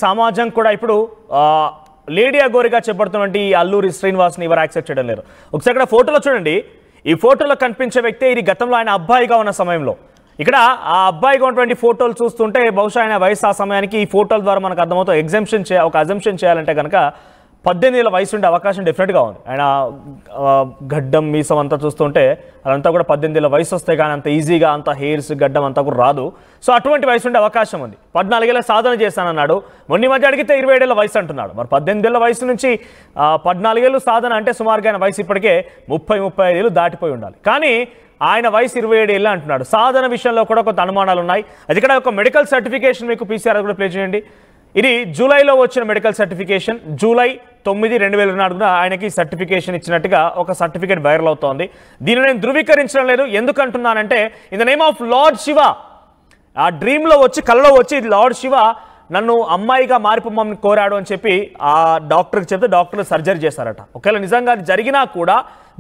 సమాజం కూడా ఇప్పుడు లేడీ అఘోరిగా చెప్పబడుతున్నటువంటి అల్లూరి శ్రీనివాస్ని ఎవరు యాక్సెప్ట్ చేయడం లేరు. ఒకసారి ఇక్కడ ఫోటోలో చూడండి, ఈ ఫోటోలో కనిపించే వ్యక్తి ఇది గతంలో ఆయన అబ్బాయిగా ఉన్న సమయంలో. ఇక్కడ ఆ అబ్బాయిగా ఉన్నటువంటి ఫోటోలు చూస్తుంటే బహుశా ఆయన వయసు ఆ సమయానికి ఈ ఫోటోల ద్వారా మనకు అర్థమవుతుంది. ఒక అజంప్షన్ చేయాలంటే కనుక 18 ఏళ్ళ వయసు ఉండే అవకాశం డెఫినెట్గా ఉంది. ఆయన గడ్డం మీసం అంతా చూస్తుంటే అదంతా కూడా 18 ఏళ్ళ వయసు వస్తే కానీ అంత ఈజీగా అంత హెయిర్స్ గడ్డం అంతా కూడా రాదు. సో అటువంటి వయసు ఉండే అవకాశం ఉంది. 14 ఏళ్ళ సాధన చేశానన్నాడు. మొన్న మధ్య అడిగితే 27 ఏళ్ళ వయసు అంటున్నాడు. మరి 18 ఏళ్ళ వయసు నుంచి 14 ఏళ్ళు సాధన అంటే సుమారుగా ఆయన వయసు ఇప్పటికే 30-35 ఏళ్ళు దాటిపోయి ఉండాలి. కానీ ఆయన వయసు 27 ఏళ్ళు అంటున్నాడు. సాధన విషయంలో కూడా కొంత అనుమానాలు ఉన్నాయి. అది ఇక్కడ ఒక మెడికల్ సర్టిఫికేషన్ మీకు PCR కూడా ప్లే చేయండి. ఇది జూలైలో వచ్చిన మెడికల్ సర్టిఫికేషన్. జూలై 9, 2024 ఆయనకి సర్టిఫికేషన్ ఇచ్చినట్టుగా ఒక సర్టిఫికేట్ వైరల్ అవుతోంది. దీన్ని నేను ధృవీకరించడం లేదు. ఎందుకంటున్నానంటే in the name of Lord Shiva, ఆ డ్రీమ్లో వచ్చి కలలో వచ్చి లార్డ్ శివ నన్ను అమ్మాయిగా మారిపోమని కోరాడు అని చెప్పి ఆ డాక్టర్కి చెప్తే డాక్టర్ సర్జరీ చేశారట. ఒకవేళ నిజంగా అది జరిగినా కూడా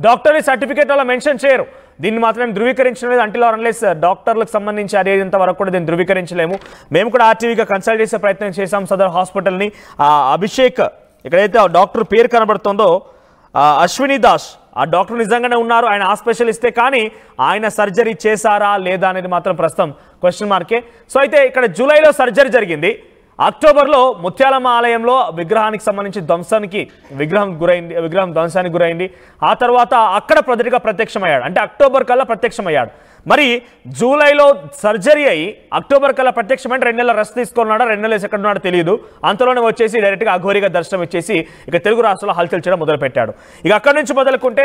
డాక్టర్ సర్టిఫికేట్ అలా మెన్షన్ చేయరు. దీన్ని మాత్రం ధృవీకరించడం లేదు. అంటిల్ ఆర్ అన్లెస్ డాక్టర్లకు సంబంధించి అదేంత వరకు కూడా దీన్ని ధృవీకరించలేము. మేము కూడా ఆర్టీవీగా కన్సల్ట్ చేసే ప్రయత్నం చేశాం సదర్ హాస్పిటల్ని. అభిషేక్ ఎక్కడైతే ఆ డాక్టర్ పేరు కనబడుతుందో అశ్విని దాస్, ఆ డాక్టర్ నిజంగానే ఉన్నారు, ఆయన ఆ స్పెషలిస్టే. కానీ ఆయన సర్జరీ చేశారా లేదా అనేది మాత్రం ప్రస్తుతం క్వశ్చన్ మార్కే. సో అయితే ఇక్కడ జూలైలో సర్జరీ జరిగింది. అక్టోబర్లో ముత్యాలమ్మ ఆలయంలో విగ్రహానికి సంబంధించి విగ్రహం ధ్వంసానికి గురైంది. ఆ తర్వాత అక్కడ ప్రత్యక్షమయ్యాడు. అంటే అక్టోబర్ కల్లా ప్రత్యక్షమయ్యాడు. మరి జూలైలో సర్జరీ అయ్యి అక్టోబర్ కల్లా ప్రత్యక్షమైన 2 నెలల రెస్ట్ తీసుకున్నాడా, 2 నెలలు ఎక్కడున్నాడో తెలియదు. అంతలోనే వచ్చేసి డైరెక్ట్గా అఘోరిగా దర్శనం ఇచ్చేసి ఇక తెలుగు రాష్ట్రాల్లో హల్చల్ చేయడం మొదలుపెట్టాడు. ఇక అక్కడి నుంచి మొదలుకుంటే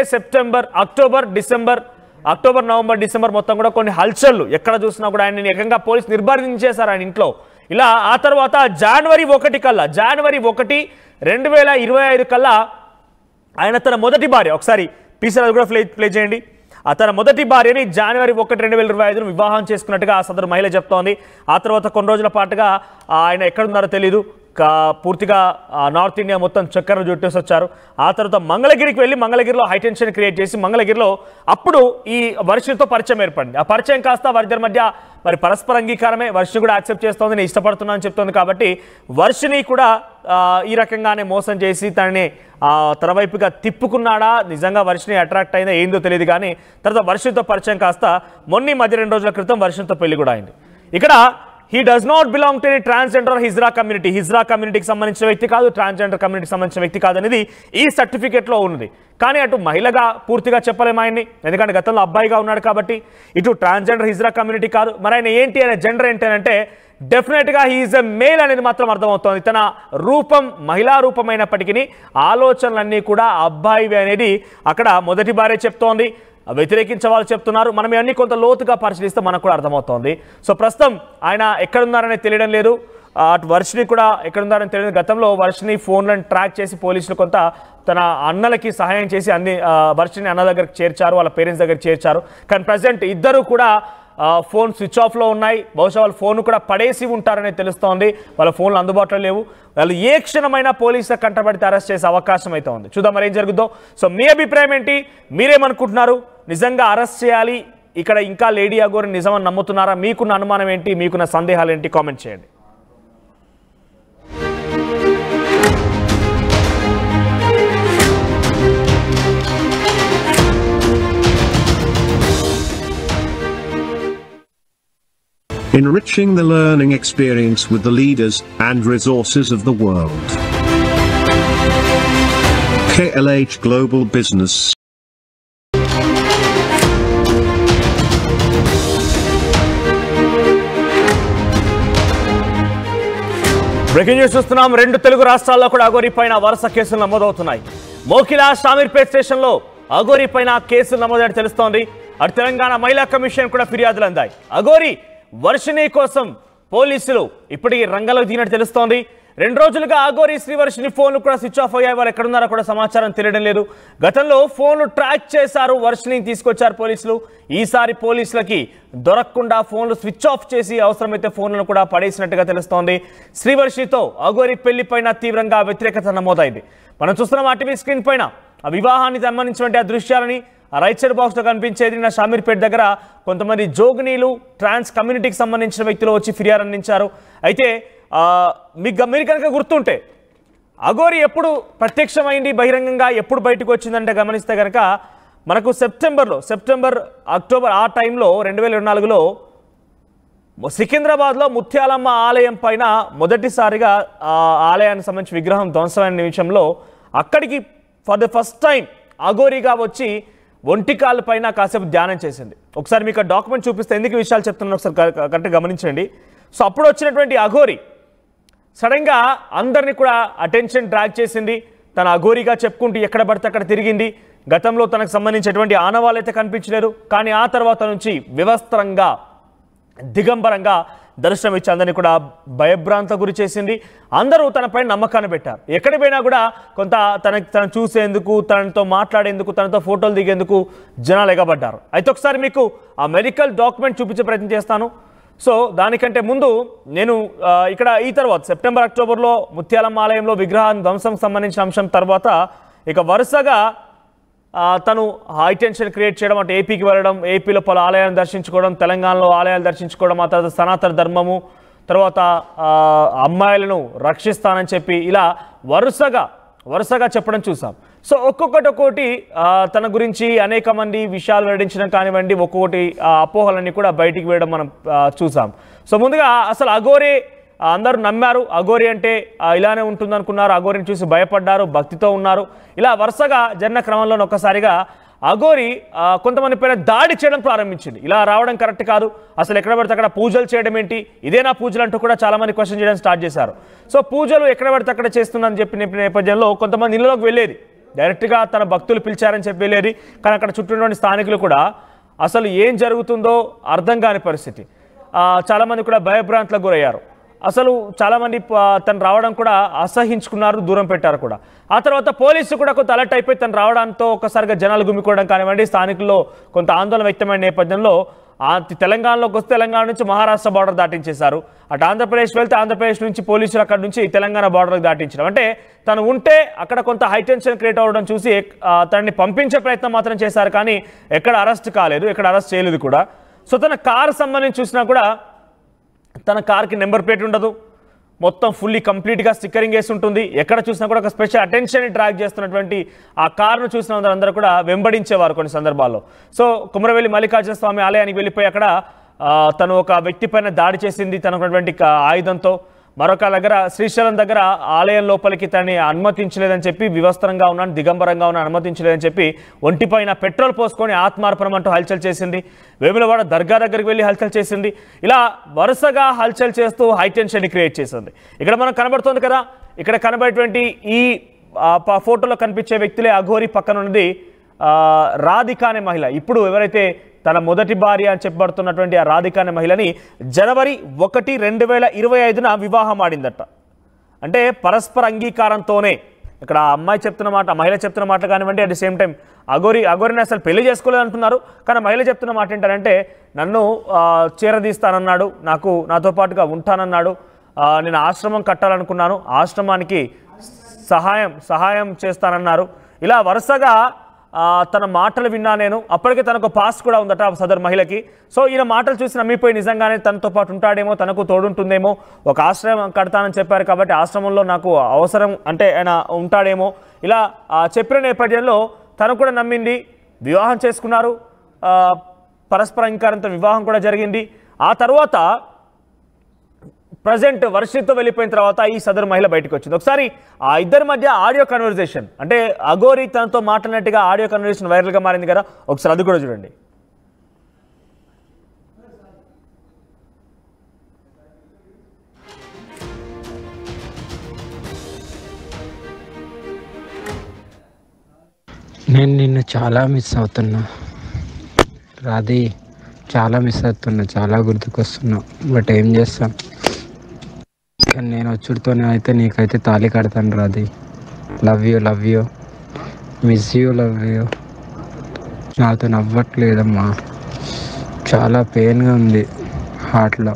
అక్టోబర్, నవంబర్, డిసెంబర్ మొత్తం కూడా కొన్ని హల్చళ్ళు ఎక్కడ చూసినా కూడా ఆయన ఏకంగా పోలీసు నిర్బంధించేశారు ఆయన ఇంట్లో. ఇలా ఆ తర్వాత జనవరి 1 కల్లా, జనవరి 1, 2025 కల్లా ఆయన తన మొదటి భార్య, ఒకసారి PCR కూడా ప్లే చేయండి, తన మొదటి భార్యని జనవరి 1, 2025 వివాహం చేసుకున్నట్టుగా ఆ సదరు మహిళ చెప్తోంది. ఆ తర్వాత కొన్ని రోజుల పాటుగా ఆయన ఎక్కడున్నారో తెలీదు, పూర్తిగా నార్త్ ఇండియా మొత్తం చక్కర్లు చుట్టేసి వచ్చారు. ఆ తర్వాత మంగళగిరికి వెళ్ళి మంగళగిరిలో హైటెన్షన్ క్రియేట్ చేసి మంగళగిరిలో అప్పుడు ఈ వర్షితో పరిచయం ఏర్పడింది. ఆ పరిచయం కాస్త వారిద్దరి మధ్య మరి పరస్పర అంగీకారమే. వర్షిని కూడా యాక్సెప్ట్ చేస్తోంది, నేను ఇష్టపడుతున్నా అని చెప్తోంది. కాబట్టి వర్షిని కూడా ఈ రకంగానే మోసం చేసి తనని తన వైపుగా తిప్పుకున్నాడా, నిజంగా వర్షిని అట్రాక్ట్ అయిందా ఏందో తెలియదు. కానీ తర్వాత వర్షితో పరిచయం కాస్త మొన్న మధ్య 2 రోజుల క్రితం వర్షితో పెళ్లి కూడా అయింది. ఇక్కడ he does not belong to any transgender or hijra కమ్యూనిటీకి సంబంధించిన వ్యక్తి కాదు, ట్రాన్స్జెండర్ కమ్యూనిటీకి సంబంధించిన వ్యక్తి కాదు అనేది ఈ సర్టిఫికేట్లో ఉన్నది. కానీ అటు మహిళగా పూర్తిగా చెప్పలేము ఆయన్ని, ఎందుకంటే గతంలో అబ్బాయిగా ఉన్నాడు కాబట్టి. ఇటు ట్రాన్స్జెండర్ హిజ్రా కమ్యూనిటీ కాదు. మరి ఆయన ఏంటి, ఆయన జెండర్ ఏంటి అంటే డెఫినెట్గా హీఈస్ ఎ మేల్ అనేది మాత్రం అర్థమవుతోంది. తన రూపం మహిళా రూపమైనప్పటికీ ఆలోచనలన్నీ కూడా అబ్బాయివి అనేది అక్కడ మొదటి భార్య చెప్తోంది, వ్యతిరేకించే వాళ్ళు చెప్తున్నారు. మనం ఇవన్నీ కొంత లోతుగా పరిశీలిస్తే మనకు కూడా అర్థమవుతోంది. సో ప్రస్తుతం ఆయన ఎక్కడున్నారనేది తెలియడం లేదు. అటు వర్షిని కూడా ఎక్కడున్నారని తెలియదు. గతంలో వర్షిని ఫోన్లను ట్రాక్ చేసి పోలీసులు కొంత తన అన్నలకి సహాయం చేసి వర్షిని అన్న దగ్గరికి చేర్చారు, వాళ్ళ పేరెంట్స్ దగ్గరికి చేర్చారు. కానీ ప్రజెంట్ ఇద్దరు కూడా ఫోన్ స్విచ్ ఆఫ్లో ఉన్నాయి. బహుశా వాళ్ళ ఫోన్ కూడా పడేసి ఉంటారని తెలుస్తోంది. వాళ్ళ ఫోన్లు అందుబాటులో లేవు. వాళ్ళు ఏ క్షణమైనా పోలీసుల కంటపడితే అరెస్ట్ చేసే అవకాశం అయితే ఉంది. చూద్దాం మరి ఏం జరుగుతుందో. సో మీ అభిప్రాయం ఏంటి, మీరేమనుకుంటున్నారు? నిజంగా అరెస్ట్ చేయాలి ఇక్కడ ఇంకా లేడీ అఘోరి నిజమని నమ్ముతున్నారా? మీకున్న అనుమానం ఏంటి, మీకున్న సందేహాలు ఏంటి? కామెంట్ చేయండి. Enriching the learning experience with the leaders and resources of the world. KLH Global Business. Breaking news చూస్తున్నాం. 2 తెలుగు రాష్ట్రాల్లో కూడా అఘోరి పైన వరుస కేసులు నమోదవుతున్నాయి. మోకిలా షామీర్పేట్ స్టేషన్లో అఘోరి పైన కేసులు నమోదైనట్టు తెలుస్తోంది. అటు తెలంగాణ మహిళా కమిషన్ కూడా ఫిర్యాదులు అందాయి. అఘోరి వర్షిని కోసం పోలీసులు ఇప్పటికీ రంగంలోకి దిగినట్టు తెలుస్తోంది. 2 రోజులుగా అఘోరి శ్రీవర్షిని ఫోన్లు కూడా స్విచ్ ఆఫ్ అయ్యాయి. వాళ్ళు ఎక్కడున్నారో కూడా సమాచారం తెలియడం లేదు. గతంలో ఫోన్లు ట్రాక్ చేశారు, వర్షిని తీసుకొచ్చారు పోలీసులు. ఈసారి పోలీసులకి దొరకకుండా ఫోన్లు స్విచ్ ఆఫ్ చేసి అవసరమైతే ఫోన్లను కూడా పడేసినట్టుగా తెలుస్తోంది. శ్రీవర్షితో అఘోరి పెళ్లిపైన తీవ్రంగా వ్యతిరేకత నమోదైంది. మనం చూస్తున్నాం ఆర్టీవీ స్క్రీన్ పైన ఆ వివాహానికి సంబంధించినటువంటి ఆ దృశ్యాలని. రైట్ సైడ్ బాక్స్లో కనిపించేది నా షామీర్పేట్ దగ్గర కొంతమంది జోగినీలు ట్రాన్స్ కమ్యూనిటీకి సంబంధించిన వ్యక్తులు వచ్చి ఫిర్యాదు అందించారు. అయితే మీరు కనుక గుర్తుంటే అఘోరి ఎప్పుడు ప్రత్యక్షమైంది బహిరంగంగా, ఎప్పుడు బయటకు వచ్చిందంటే గమనిస్తే కనుక మనకు సెప్టెంబర్ అక్టోబర్ ఆ టైంలో 2024లో సికింద్రాబాద్లో ముత్యాలమ్మ ఆలయం పైన మొదటిసారిగా ఆలయానికి సంబంధించి విగ్రహం ధ్వంసమైన నిమిషంలో అక్కడికి ఫర్ ద ఫస్ట్ టైం అఘోరిగా వచ్చి ఒంటికాళ్ళ పైన కాసేపు ధ్యానం చేసింది. ఒకసారి మీకు డాక్యుమెంట్ చూపిస్తే ఎందుకు విషయాలు చెప్తున్నాను ఒకసారి కరెక్ట్గా గమనించండి. సో అప్పుడు వచ్చినటువంటి అఘోరి సడన్గా అందరినీ కూడా అటెన్షన్ డ్రాగ్ చేసింది. తన అఘోరిగా చెప్పుకుంటూ ఎక్కడ పడితే అక్కడ తిరిగింది. గతంలో తనకు సంబంధించినటువంటి ఆనవాళ్ళు అయితే కనిపించలేరు, కానీ ఆ తర్వాత నుంచి వివస్త్రంగా దిగంబరంగా దర్శనం ఇచ్చి అందరినీ కూడా భయభ్రాంత గురి చేసింది. అందరూ తనపై నమ్మకాన్ని పెట్టారు. ఎక్కడి పోయినా కూడా కొంత తను చూసేందుకు, తనతో మాట్లాడేందుకు, తనతో ఫోటోలు దిగేందుకు జనాలు ఎగబడ్డారు. అయితే ఒకసారి మీకు ఆ మెడికల్ డాక్యుమెంట్ చూపించే ప్రయత్నం చేస్తాను. సో దానికంటే ముందు నేను ఇక్కడ ఈ తర్వాత సెప్టెంబర్ అక్టోబర్లో ముత్యాలమ్మ ఆలయంలో విగ్రహాన్ని ధ్వంసం సంబంధించిన అంశం తర్వాత ఇక వరుసగా తను హై టెన్షన్ క్రియేట్ చేయడం, అంటే ఏపీకి వెళ్ళడం, ఏపీలో పలు ఆలయాలను దర్శించుకోవడం, తెలంగాణలో ఆలయాలు దర్శించుకోవడం, ఆ తర్వాత సనాతన ధర్మము, తర్వాత అమ్మాయిలను రక్షిస్తానని చెప్పి ఇలా వరుసగా చెప్పడం చూసాం. సో ఒక్కొక్కటి తన గురించి అనేక మంది విషయాలు వెల్లడించడం కానివ్వండి, ఒక్కొక్కటి అపోహలన్నీ కూడా బయటికి వేయడం మనం చూసాం. సో ముందుగా అసలు అఘోరి అందరూ నమ్మారు. అఘోరి అంటే ఇలానే ఉంటుంది అనుకున్నారు. అఘోరిని చూసి భయపడ్డారు, భక్తితో ఉన్నారు. ఇలా వరుసగా జరిగిన క్రమంలో ఒక్కసారిగా అఘోరి కొంతమంది పైన దాడి చేయడం ప్రారంభించింది. ఇలా రావడం కరెక్ట్ కాదు, అసలు ఎక్కడ పడితే అక్కడ పూజలు చేయడం ఏంటి, ఇదేనా పూజలు అంటూ కూడా చాలామంది క్వశ్చన్ చేయడం స్టార్ట్ చేశారు. సో పూజలు ఎక్కడ పడితే అక్కడ చేస్తుందని చెప్పిన నేపథ్యంలో కొంతమంది ఇళ్ళలోకి వెళ్ళేది, డైరెక్ట్గా తన భక్తులు పిలిచారని చెప్పి వెళ్ళేది. కానీ అక్కడ చుట్టూ స్థానికులు కూడా అసలు ఏం జరుగుతుందో అర్థం కాని పరిస్థితి. చాలామంది కూడా భయభ్రాంతులకు గురయ్యారు. అసలు చాలామంది తను రావడం కూడా అసహించుకున్నారు, దూరం పెట్టారు కూడా. ఆ తర్వాత పోలీసులు కూడా కొంత అలర్ట్ అయిపోయి తను రావడంతో ఒక్కసారిగా జనాలు గుమ్మికోవడం కానివ్వండి, స్థానికుల్లో కొంత ఆందోళన వ్యక్తమైన నేపథ్యంలో తెలంగాణలోకి వస్తే తెలంగాణ నుంచి మహారాష్ట్ర బార్డర్ దాటించేశారు. అటు ఆంధ్రప్రదేశ్ వెళ్తే ఆంధ్రప్రదేశ్ నుంచి పోలీసులు అక్కడ నుంచి తెలంగాణ బార్డర్కి దాటించడం, అంటే తను ఉంటే అక్కడ కొంత హైటెన్షన్ క్రియేట్ అవ్వడం చూసి తనని పంపించే ప్రయత్నం మాత్రం చేశారు, కానీ ఎక్కడ అరెస్ట్ కాలేదు, ఎక్కడ అరెస్ట్ చేయలేదు కూడా. సో తన కారు సంబంధించి చూసినా కూడా తన కార్కి నెంబర్ ప్లేట్ ఉండదు, మొత్తం ఫుల్లీ కంప్లీట్గా స్టిక్కరింగ్ వేసి ఉంటుంది. ఎక్కడ చూసినా కూడా ఒక స్పెషల్ అటెన్షన్ డ్రాగ్ చేస్తున్నటువంటి ఆ కారును చూసిన అందరూ కూడా వెంబడించేవారు కొన్ని సందర్భాల్లో. సో కుమరవెల్లి మల్లికార్జున స్వామి ఆలయానికి వెళ్ళిపోయి అక్కడ తను ఒక వ్యక్తి పైన దాడి చేసింది తనటువంటి ఆయుధంతో. మరొక దగ్గర శ్రీశైలం దగ్గర ఆలయం లోపలికి తనని అనుమతించలేదని చెప్పి, వివస్త్రంగా ఉన్నాను, దిగంబరంగా ఉన్నాను, అనుమతించలేదని చెప్పి ఒంటిపైన పెట్రోల్ పోసుకొని ఆత్మార్పణం అంటూ హల్చల్ చేసింది. వేములవాడ దర్గా దగ్గరికి వెళ్ళి హల్చల్ చేసింది. ఇలా వరుసగా హల్చల్ చేస్తూ హైటెన్షన్ క్రియేట్ చేసింది. ఇక్కడ మనం కనబడుతుంది కదా, ఇక్కడ కనబడేటువంటి ఈ ఫోటోలో కనిపించే వ్యక్తులే అఘోరి. పక్కన ఉన్నది రాధిక అనే మహిళ. ఇప్పుడు ఎవరైతే తన మొదటి భార్య అని చెప్పబడుతున్నటువంటి ఆ రాధిక అనే మహిళని జనవరి 1, 2025న వివాహం ఆడిందట. అంటే పరస్పర అంగీకారంతోనే ఇక్కడ ఆ అమ్మాయి చెప్తున్న మాట, మహిళ చెప్తున్న మాట కానివ్వండి, అట్ ది సేమ్ టైం అఘోరిని అసలు పెళ్లి చేసుకోలేదు అంటున్నారు. కానీ మహిళ చెప్తున్న మాట ఏంటంటే నన్ను చేరదీస్తానన్నాడు, నాతో పాటుగా ఉంటానన్నాడు, నేను ఆశ్రమం కట్టాలనుకున్నాను, ఆశ్రమానికి సహాయం చేస్తానన్నారు. ఇలా వరుసగా తన మాటలు విన్నా నేను. అప్పటికే తనకు పాస్ట్ కూడా ఉందట సదరు మహిళకి. సో ఈయన మాటలు చూసి నమ్మిపోయి నిజంగానే తనతో పాటు ఉంటాడేమో, తనకు తోడుంటుందేమో, ఒక ఆశ్రమం కడతానని చెప్పారు కాబట్టి ఆశ్రమంలో నాకు అవసరం అంటే ఆయన ఉంటాడేమో, ఇలా చెప్పిన నేపథ్యంలో తను కూడా నమ్మింది. వివాహం చేసుకున్నారు, పరస్పర అంగీకారంతో వివాహం కూడా జరిగింది. ఆ తర్వాత ప్రజెంట్ వర్షిత్తో వెళ్ళిపోయిన తర్వాత ఈ సదరు మహిళ బయటకు వచ్చింది. ఒకసారి ఆ ఇద్దరి మధ్య ఆడియో కన్వర్జేషన్, అంటే అఘోరి తనతో మాట్లాడినట్టుగా ఆడియో కన్వర్జేషన్ వైరల్గా మారింది కదా, ఒకసారి అది కూడా చూడండి. నేను నిన్ను చాలా మిస్ అవుతున్నా రాధి, చాలా మిస్ అవుతున్నా, చాలా గుర్తుకొస్తున్నా. బట్ ఏం చేస్తాం, కానీ నేను వచ్చుడితోనే అయితే నీకైతే తాళి కడతాను Radhi. Love you miss you, love you. నాతో నవ్వట్లేదమ్మా, చాలా పెయిన్గా ఉంది హార్ట్లో.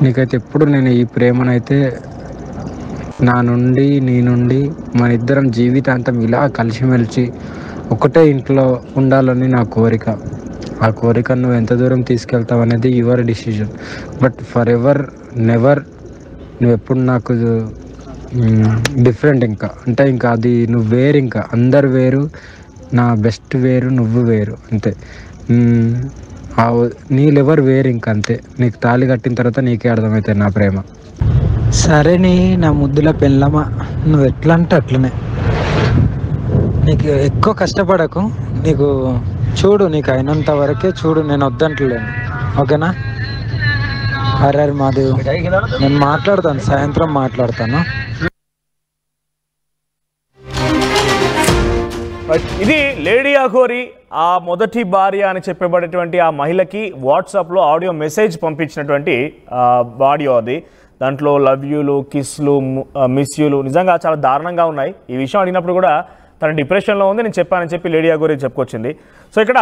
నీకైతే ఎప్పుడు నేను ఈ ప్రేమనైతే నీ నుండి మన ఇద్దరం జీవితాంతం ఇలా కలిసిమెలిసి ఒకటే ఇంట్లో ఉండాలని నా కోరిక. ఆ కోరికను నువ్వు ఎంత దూరం తీసుకెళ్తావు అనేది your decision. But for ever నువ్వు ఎప్పుడు నాకు డిఫరెంట్ ఇంకా అంటే ఇంకా అది నువ్వు వేరు, ఇంకా అందరు వేరు, నా బెస్ట్ వేరు, నువ్వు వేరు అంతే. నీ లెవర్ వేరు ఇంకా అంతే. నీకు తాళి కట్టిన తర్వాత నీకే అర్థమవుతుంది నా ప్రేమ. సరే నీ నా ముద్దుల పెళ్ళమా, నువ్వు ఎట్లా అంటే అట్లనే. నీకు ఎక్కువ కష్టపడకు, నీకు చూడు, నీకు అయినంత వరకే చూడు, నేను వద్దంటలేను, ఓకేనా? అరే మాదేవ్, నేను మాట్లాడతాను, సాయంత్రం మాట్లాడతాను. ఇది లేడీ అఘోరి ఆ మొదటి భార్య అని చెప్పబడేటువంటి ఆ మహిళకి వాట్సాప్లో ఆడియో మెసేజ్ పంపించినటువంటి ఆడియో అది. దాంట్లో లవ్ యూలు, కిస్లు, మిస్ యూలు నిజంగా చాలా దారుణంగా ఉన్నాయి. ఈ విషయం అడిగినప్పుడు కూడా తన డిప్రెషన్లో ఉంది, నేను చెప్పానని చెప్పి లేడీ అఘోరి చెప్పుకొచ్చింది. సో ఇక్కడ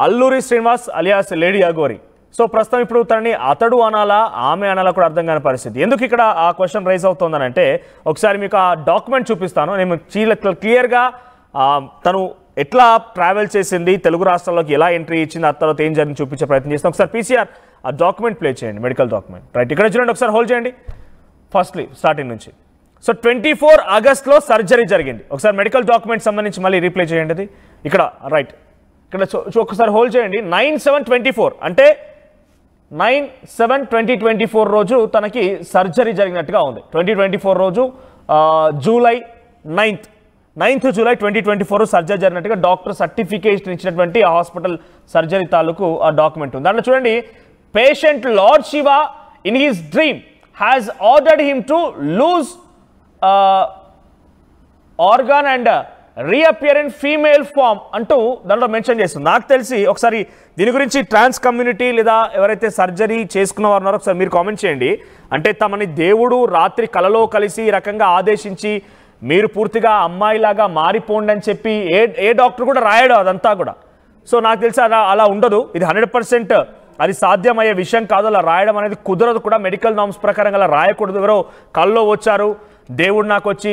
Alluri Srinivas alias lady Aghori. So ప్రస్తుతం ఇప్పుడు తనని అతడు అనాలా ఆమె అనాలా కూడా అర్థం కాని పరిస్థితి. ఎందుకు ఇక్కడ ఆ క్వశ్చన్ రైజ్ అవుతుందని అంటే, ఒకసారి మీకు ఆ డాక్యుమెంట్ చూపిస్తాను. నేను క్లియర్గా తను ఎట్లా ట్రావెల్ చేసింది, తెలుగు రాష్ట్రాల్లోకి ఎలా ఎంట్రీ ఇచ్చింది, ఆ తర్వాత ఏం జరిగింది చూపించే ప్రయత్నం చేస్తాను. ఒకసారి పీసీఆర్ ఆ డాక్యుమెంట్ ప్లే చేయండి, మెడికల్ డాక్యుమెంట్. రైట్, ఇక్కడ చూడండి, ఒకసారి హోల్డ్ చేయండి ఫస్ట్లీ స్టార్టింగ్ నుంచి. సో 24 ఆగస్ట్లో సర్జరీ జరిగింది. ఒకసారి మెడికల్ డాక్యుమెంట్ సంబంధించి మళ్ళీ రీప్లే చేయండి. అది ఇక్కడ రైట్, ఇక్కడ ఒకసారి హోల్డ్ చేయండి. 9/7/24 అంటే 9/7/2024 రోజు తనకి సర్జరీ జరిగినట్టుగా ఉంది. 2024 రోజు జూలై 9th జూలై 2024 సర్జరీ జరిగినట్టుగా డాక్టర్ సర్టిఫికేషన్ ఇచ్చినటువంటి ఆ హాస్పిటల్ సర్జరీ తాలూకు ఆ డాక్యుమెంట్ ఉంది. దాంట్లో చూడండి, patient lord Shiva in his dream has ordered him to lose organ and reappear in female form అంటూ దాంట్లో మెన్షన్ చేస్తుంది. నాకు తెలిసి ఒకసారి దీని గురించి ట్రాన్స్ కమ్యూనిటీ లేదా ఎవరైతే సర్జరీ చేసుకున్న వారు ఉన్నారో ఒకసారి మీరు కామెంట్ చేయండి. అంటే తమని దేవుడు రాత్రి కలలో కలిసి ఈ రకంగా ఆదేశించి మీరు పూర్తిగా అమ్మాయిలాగా మారిపోండి అని చెప్పి ఏ డాక్టర్ కూడా రాయడు అదంతా కూడా. సో నాకు తెలిసి అలా ఉండదు. ఇది 100% అది సాధ్యమయ్యే విషయం కాదు. అలా రాయడం అనేది కుదరదు కూడా. మెడికల్ నామ్స్ ప్రకారం అలా రాయకూడదు. ఎవరో కల్లో వచ్చారు, దేవుడు నాకు వచ్చి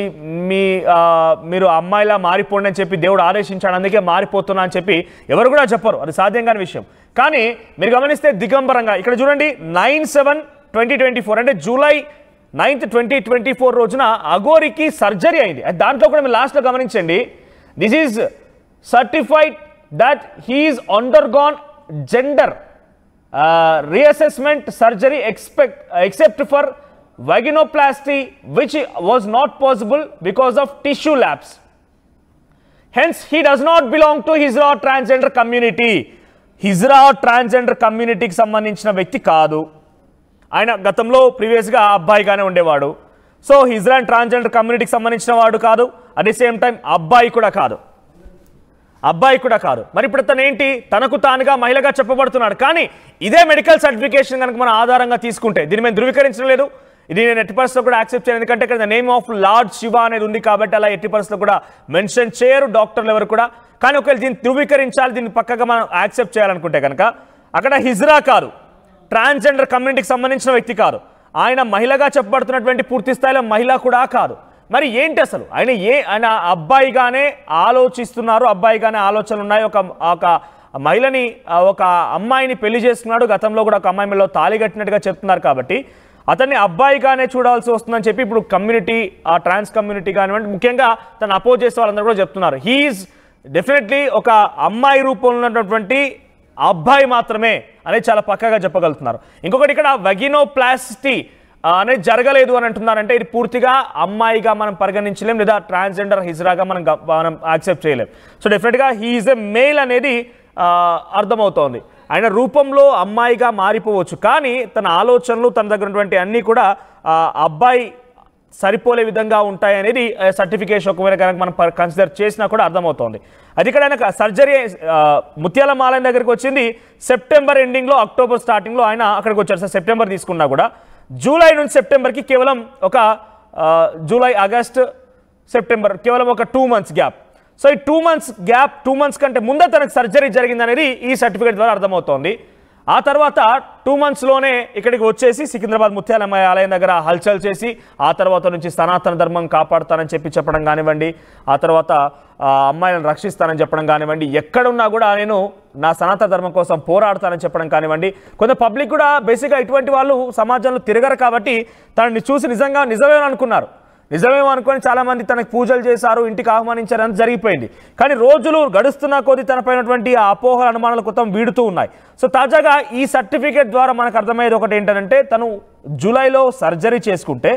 మీరు అమ్మాయిలా మారిపోండి అని చెప్పి దేవుడు ఆదేశించాడు, అందుకే మారిపోతున్నా అని చెప్పి ఎవరు కూడా చెప్పరు. అది సాధ్యం కాని విషయం. కానీ మీరు గమనిస్తే దిగంబరంగా ఇక్కడ చూడండి, 9/7/2024 అంటే జూలై 9th 2024 రోజున అఘోరికి సర్జరీ అయింది. దాంట్లో కూడా మీరు లాస్ట్లో గమనించండి, this is certified that he is undergone gender reassessment surgery except for vaginoplasty which was not possible because of tissue lapse. Hence he does not belong to Hijra transgender community. Hijra transgender community కి సంబంధించిన వ్యక్తి కాదు. ఆయన గతంలో ప్రీవియస్గా అబ్బాయిగానే ఉండేవాడు. So hijra transgender కమ్యూనిటీకి సంబంధించిన వాడు కాదు. అట్ ది సేమ్ టైం అబ్బాయి కూడా కాదు. మరి ఇప్పుడు తను ఏంటి, తనకు తానుగా మహిళగా చెప్పబడుతున్నాడు. కానీ ఇదే మెడికల్ సర్టిఫికేషన్ కనుక మనం ఆధారంగా తీసుకుంటే దీన్ని మేము ధృవీకరించడం లేదు. ఇది నేను ఎట్టి పరిస్థితుల్లో కూడా యాక్సెప్ట్ చేయను. ఎందుకంటే ఇక్కడ నేమ్ ఆఫ్ లార్డ్ శివ అనేది ఉంది కాబట్టి అలా ఎట్టి పరిస్థితుల్లో కూడా మెన్షన్ చేయరు డాక్టర్లు ఎవరు కూడా. కానీ ఒకవేళ దీన్ని ధృవీకరించాలి, దీన్ని పక్కగా మనం యాక్సెప్ట్ చేయాలనుకుంటే కనుక అక్కడ హిజ్రా కాదు, ట్రాన్స్జెండర్ కమ్యూనిటీకి సంబంధించిన వ్యక్తి కాదు, ఆయన మహిళగా చెప్పబడుతున్నటువంటి పూర్తి స్థాయిలో మహిళ కూడా కాదు. మరి ఏంటి అసలు ఆయన అబ్బాయిగానే ఆలోచిస్తున్నారు, అబ్బాయిగానే ఆలోచనలు ఉన్నాయి. ఒక మహిళని, ఒక అమ్మాయిని పెళ్లి చేసుకున్నాడు, గతంలో కూడా ఒక అమ్మాయి మెడలో తాళి కట్టినట్టుగా చెప్తున్నారు. కాబట్టి అతన్ని అబ్బాయిగానే చూడాల్సి వస్తుందని చెప్పి ఇప్పుడు కమ్యూనిటీ, ఆ ట్రాన్స్ కమ్యూనిటీ కానివ్వండి, ముఖ్యంగా తను అపోజ్ చేసే వాళ్ళందరూ కూడా చెప్తున్నారు. హీఈస్ డెఫినెట్లీ ఒక అమ్మాయి రూపంలో ఉన్నటువంటి అబ్బాయి మాత్రమే అనేది చాలా పక్కాగా చెప్పగలుగుతున్నారు. ఇంకొకటి, ఇక్కడ వెగినోప్లాస్టీ అనేది జరగలేదు అని అంటున్నారంటే ఇది పూర్తిగా అమ్మాయిగా మనం పరిగణించలేం, లేదా ట్రాన్స్జెండర్ హిజ్రాగా మనం యాక్సెప్ట్ చేయలేం. సో డెఫినెట్గా హీఈస్ ఎ మేల్ అనేది అర్థమవుతోంది. ఆయన రూపంలో అమ్మాయిగా మారిపోవచ్చు, కానీ తన ఆలోచనలు, తన దగ్గర ఉన్నటువంటి అన్నీ కూడా అబ్బాయి సరిపోలే విధంగా ఉంటాయి అనేది సర్టిఫికేషన్ ఒకవేళ కనుక మనం కన్సిడర్ చేసినా కూడా అర్థమవుతోంది. అది ఇక్కడ ఆయన సర్జరీ ముత్యాల మాలయం దగ్గరికి వచ్చింది సెప్టెంబర్ ఎండింగ్లో, అక్టోబర్ స్టార్టింగ్లో ఆయన అక్కడికి వచ్చారు. సార్ సెప్టెంబర్ తీసుకున్నా కూడా జూలై నుంచి సెప్టెంబర్కి కేవలం ఒక జూలై, ఆగస్ట్, సెప్టెంబర్ కేవలం ఒక 2 months గ్యాప్. సో ఈ 2 months గ్యాప్, 2 months కంటే ముందే తనకు సర్జరీ జరిగిందనేది ఈ సర్టిఫికేట్ ద్వారా అర్థమవుతోంది. ఆ తర్వాత 2 monthsలోనే ఇక్కడికి వచ్చేసి సికింద్రాబాద్ ముత్యాల ఆలయం దగ్గర హల్చల్ చేసి ఆ తర్వాత నుంచి సనాతన ధర్మం కాపాడుతానని చెప్పడం కానివ్వండి, ఆ తర్వాత అమ్మాయిలను రక్షిస్తానని చెప్పడం కానివ్వండి, ఎక్కడున్నా కూడా నేను నా సనాతన ధర్మం కోసం పోరాడతానని చెప్పడం కానివ్వండి, కొంత పబ్లిక్ కూడా బేసిక్గా ఇటువంటి వాళ్ళు సమాజంలో తిరగరు కాబట్టి తనని చూసి నిజమేమో అనుకున్నారు. నిజమేమో అనుకొని చాలామంది తనకు పూజలు చేశారు, ఇంటికి ఆహ్వానించారు, అంత జరిగిపోయింది. కానీ రోజులు గడుస్తున్న కొద్దీ తనపైనటువంటి ఆ అపోహల అనుమానాలు కొత్త వీడుతూ ఉన్నాయి. సో తాజాగా ఈ సర్టిఫికేట్ ద్వారా మనకు అర్థమయ్యేది ఒకటి ఏంటంటే, తను జూలైలో సర్జరీ చేసుకుంటే